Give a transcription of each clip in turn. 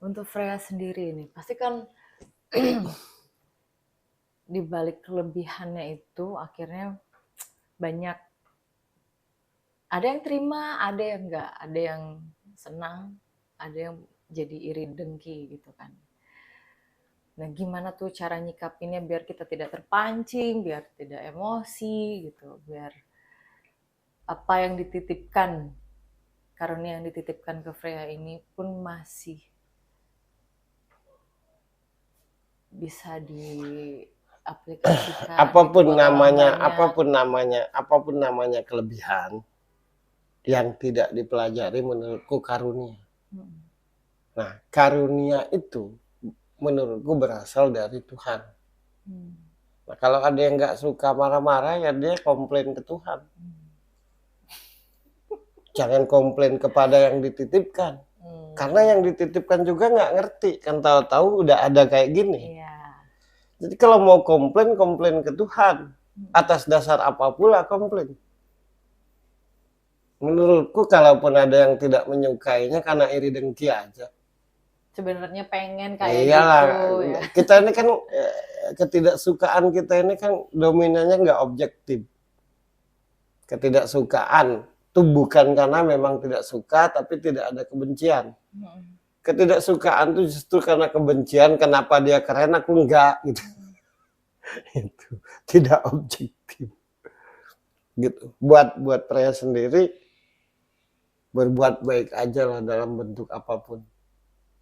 Untuk Freya sendiri nih, pasti kan di balik kelebihannya itu akhirnya banyak, ada yang terima, ada yang enggak, ada yang senang, ada yang jadi iri dengki gitu kan. Nah, gimana tuh cara nyikapinnya biar kita tidak terpancing, biar tidak emosi gitu, biar apa yang dititipkan, karunia yang dititipkan ke Freya ini pun masih bisa diaplikasikan apapun gitu, namanya kelebihan yang tidak dipelajari menurutku karunia. Nah, karunia itu menurutku berasal dari Tuhan. Nah, kalau ada yang nggak suka marah-marah, ya dia komplain ke Tuhan. Jangan komplain kepada yang dititipkan. Karena yang dititipkan juga nggak ngerti. Kan tahu-tahu udah ada kayak gini. Iya. Jadi kalau mau komplain, komplain ke Tuhan. Atas dasar apapun lah komplain. Menurutku kalaupun ada yang tidak menyukainya karena iri dengki aja. Sebenarnya pengen kayak Iyalah, gitu ya. kita ini kan ketidaksukaan kita ini kan dominannya nggak objektif. Ketidaksukaan itu bukan karena memang tidak suka tapi tidak ada kebencian. Ketidaksukaan itu justru karena kebencian, kenapa dia keren aku enggak gitu. Itu tidak objektif. Gitu. Buat Freya sendiri berbuat baik aja lah dalam bentuk apapun.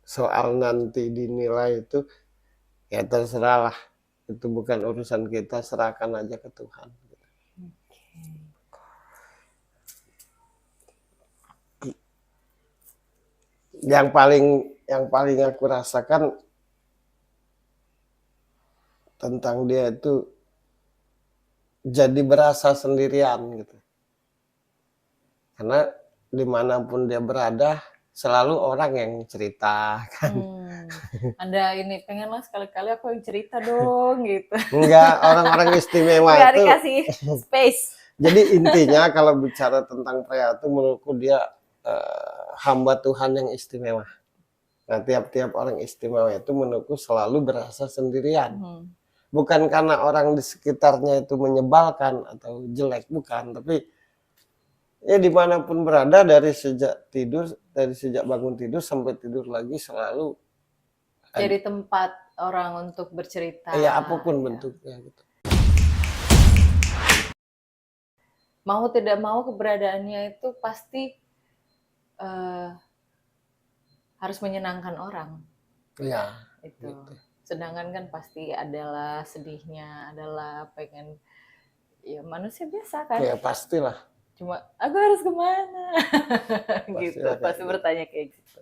Soal nanti dinilai itu ya terserah lah. Itu bukan urusan kita, serahkan aja ke Tuhan. Yang paling aku rasakan tentang dia itu jadi berasa sendirian gitu. Karena dimanapun dia berada selalu orang yang cerita kan. Anda ini pengenlah sekali-kali aku yang cerita dong gitu. Enggak, orang-orang istimewa Nggak itu dikasih space. Jadi intinya kalau bicara tentang Freya itu menurutku dia hamba Tuhan yang istimewa. Nah, tiap-tiap orang istimewa itu menurutku selalu berasa sendirian. Bukan karena orang di sekitarnya itu menyebalkan atau jelek, bukan. Tapi ya dimanapun berada, dari sejak bangun tidur sampai tidur lagi selalu jadi tempat orang untuk bercerita. Ya apapun bentuknya gitu. Mau tidak mau keberadaannya itu pasti harus menyenangkan orang. Iya. Itu. Gitu. Sedangkan kan pasti adalah sedihnya, adalah pengen, ya manusia biasa kan. Ya pastilah. Cuma aku harus kemana? Gitu. Pasti bertanya kayak gitu.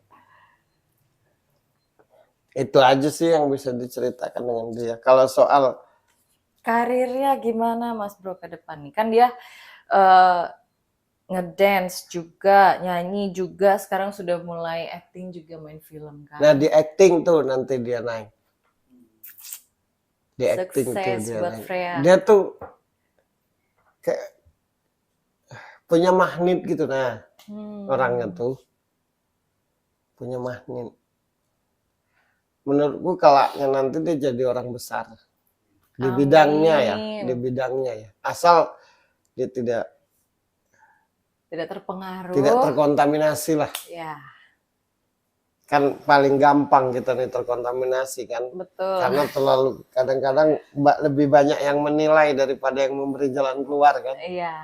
Itu aja sih yang bisa diceritakan dengan dia. Kalau soal karirnya gimana Mas Bro ke depan nih? Kan dia ngedance juga, nyanyi juga, sekarang sudah mulai acting juga, main film kan. Nah, di acting tuh nanti dia naik. Di acting tuh dia buat naik. Freya. Dia tuh kayak punya magnet gitu nah. Orangnya tuh punya magnet. Menurutku kalanya nanti dia jadi orang besar. Di bidangnya ya. Asal dia tidak terpengaruh, tidak terkontaminasi lah. Ya. Kan paling gampang kita nih terkontaminasi kan. Betul. Karena terlalu kadang-kadang lebih banyak yang menilai daripada yang memberi jalan keluar kan. Iya.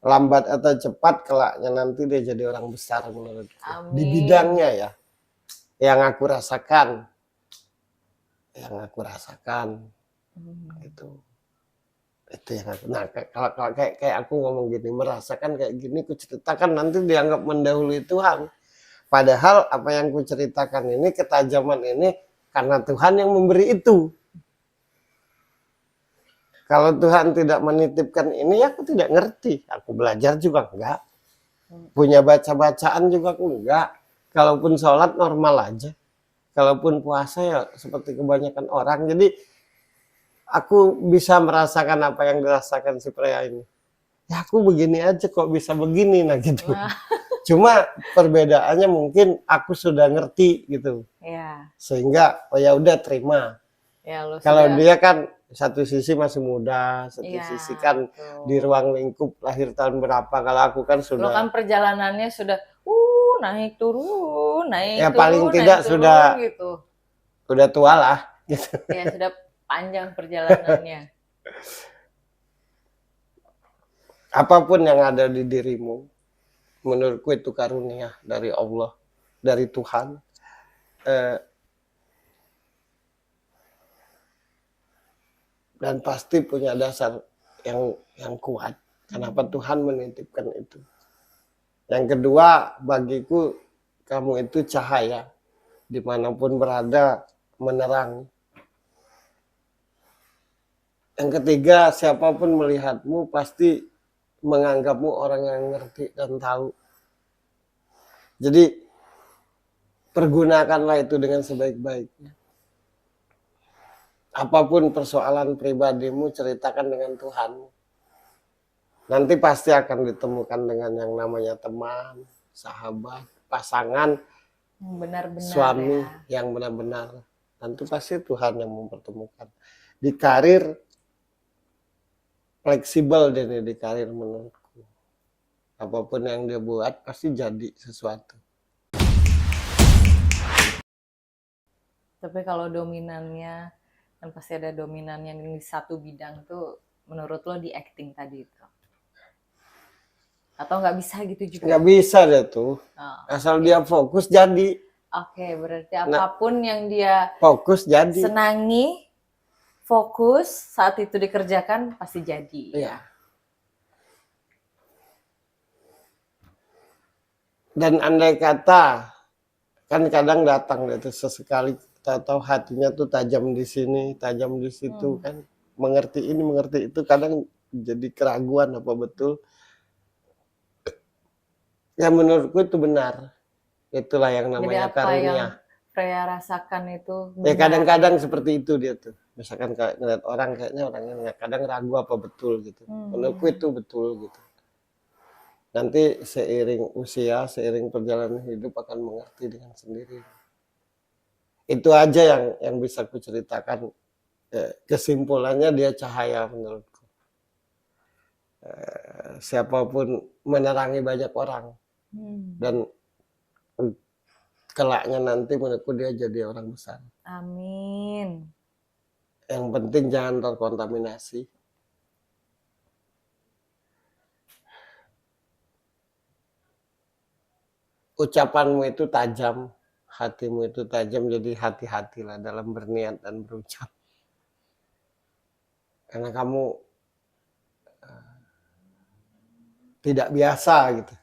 Lambat atau cepat kelaknya nanti dia jadi orang besar menurutku. Di bidangnya ya. Yang aku rasakan. Gitu. Itu yang aku, nah kalau kayak aku ngomong gini, merasakan kayak gini, ku ceritakan nanti dianggap mendahului Tuhan. Padahal apa yang ku ceritakan ini, ketajaman ini karena Tuhan yang memberi itu. Kalau Tuhan tidak menitipkan ini, aku tidak ngerti. Aku belajar juga enggak. Punya baca-bacaan juga aku enggak. Kalaupun sholat normal aja. Kalaupun puasa ya seperti kebanyakan orang. Jadi aku bisa merasakan apa yang dirasakan si Freya ini. Ya aku begini aja kok bisa begini nah gitu. Cuma perbedaannya mungkin aku sudah ngerti gitu. Ya. Sehingga oh ya udah terima. Ya, Kalau sudah. dia kan satu sisi masih muda, satu Ya, sisi kan betul. di ruang lingkup lahir tahun berapa. Kalau aku kan Lo kan sudah perjalanannya sudah naik turun, naik ya turun, paling naik tidak turun, sudah gitu. Sudah tua lah gitu. Ya, sudah panjang perjalanannya. Apapun yang ada di dirimu, menurutku itu karunia dari Allah, dari Tuhan. Dan pasti punya dasar yang kuat. Kenapa Tuhan menitipkan itu? Yang kedua, bagiku kamu itu cahaya, dimanapun berada menerangi. Yang ketiga, siapapun melihatmu pasti menganggapmu orang yang ngerti dan tahu. Jadi pergunakanlah itu dengan sebaik-baiknya. Apapun persoalan pribadimu, ceritakan dengan Tuhan. Nanti pasti akan ditemukan dengan yang namanya teman, sahabat, pasangan, Benar-benar suami ya. yang benar-benar. Nanti pasti Tuhan yang mempertemukan. Di karir, fleksibel dia di karir menurutku. Apapun yang dia buat pasti jadi sesuatu. Tapi kalau dominannya, kan pasti ada dominannya di satu bidang tuh, menurut lo di acting tadi itu? Atau nggak bisa gitu juga? Nggak bisa deh tuh. Asal dia fokus jadi. Oke, berarti apapun yang dia fokus jadi. Senangi, fokus saat itu dikerjakan pasti jadi. Iya. Dan andai kata kan kadang datang itu sesekali tahu hatinya tuh tajam di sini, tajam di situ kan, mengerti ini, mengerti itu, kadang jadi keraguan apa betul. Ya menurutku itu benar. Itulah yang namanya Jadi apa yang karunia. Freya rasakan itu benar. Ya kadang-kadang seperti itu dia tuh. Misalkan kayak ngeliat orang kayaknya orangnya kadang ragu apa betul gitu. Menurutku itu betul gitu. Nanti seiring usia, seiring perjalanan hidup akan mengerti dengan sendiri. Itu aja yang bisa aku ceritakan. Kesimpulannya dia cahaya menurutku. Siapapun menerangi banyak orang. Dan kelaknya nanti menurutku dia jadi orang besar. Amin. Yang penting jangan terkontaminasi. Ucapanmu itu tajam, hatimu itu tajam, jadi hati-hatilah dalam berniat dan berucap. Karena kamu tidak biasa gitu.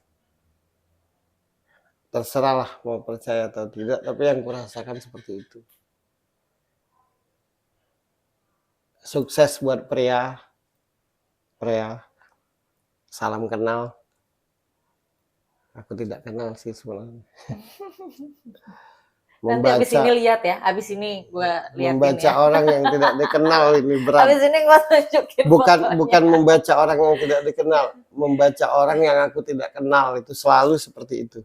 Terserahlah mau percaya atau tidak, tapi yang kurasakan seperti itu. Sukses buat pria. Salam kenal. Aku tidak kenal sih sebenarnya. Nanti abis ini lihat ya, abis ini gue liatin membaca ya. Orang yang tidak dikenal ini berat. Abis ini gue tunjukin bukan membaca orang yang tidak dikenal, membaca orang yang aku tidak kenal, itu selalu seperti itu.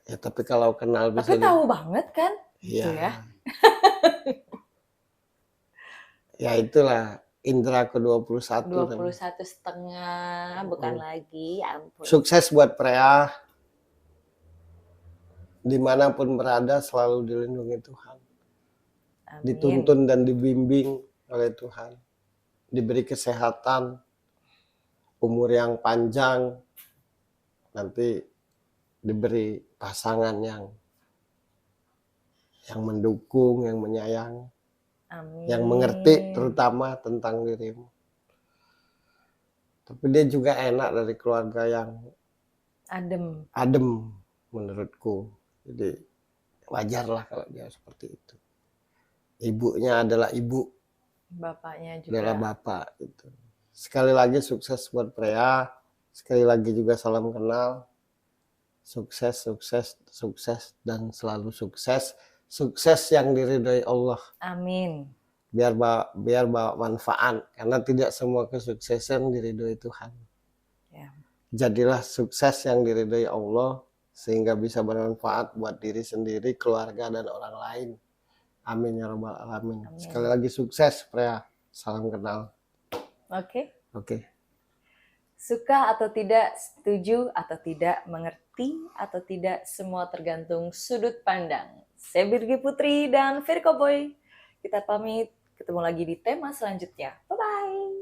Ya tapi kalau kenal bisa. Tapi tahu banget kan? Iya. Ya. Ya itulah indra ke-21. 21,5 bukan lagi, ampun. Sukses buat pria. Dimanapun berada selalu dilindungi Tuhan. Amin. Dituntun dan dibimbing oleh Tuhan. Diberi kesehatan, umur yang panjang, nanti diberi pasangan yang mendukung, yang menyayangi. Amin. Yang mengerti terutama tentang dirimu. Tapi dia juga enak dari keluarga yang adem menurutku. Jadi wajarlah kalau dia seperti itu. Ibunya adalah ibu. Bapaknya juga. Adalah bapak gitu. Sekali lagi sukses buat pria. Sekali lagi juga salam kenal. Sukses, sukses, sukses dan selalu sukses. Sukses yang diridhoi Allah. Amin. Biar bawa manfaat, karena tidak semua kesuksesan diridhoi Tuhan. Ya. Jadilah sukses yang diridhoi Allah sehingga bisa bermanfaat buat diri sendiri, keluarga, dan orang lain. Amin ya rabbal alamin. Amin. Sekali lagi sukses, Freya. Salam kenal. Oke. Oke. Suka atau tidak, setuju atau tidak, mengerti atau tidak, semua tergantung sudut pandang. Saya Birgi Putri dan Virko Boy. Kita pamit, ketemu lagi di tema selanjutnya. Bye-bye.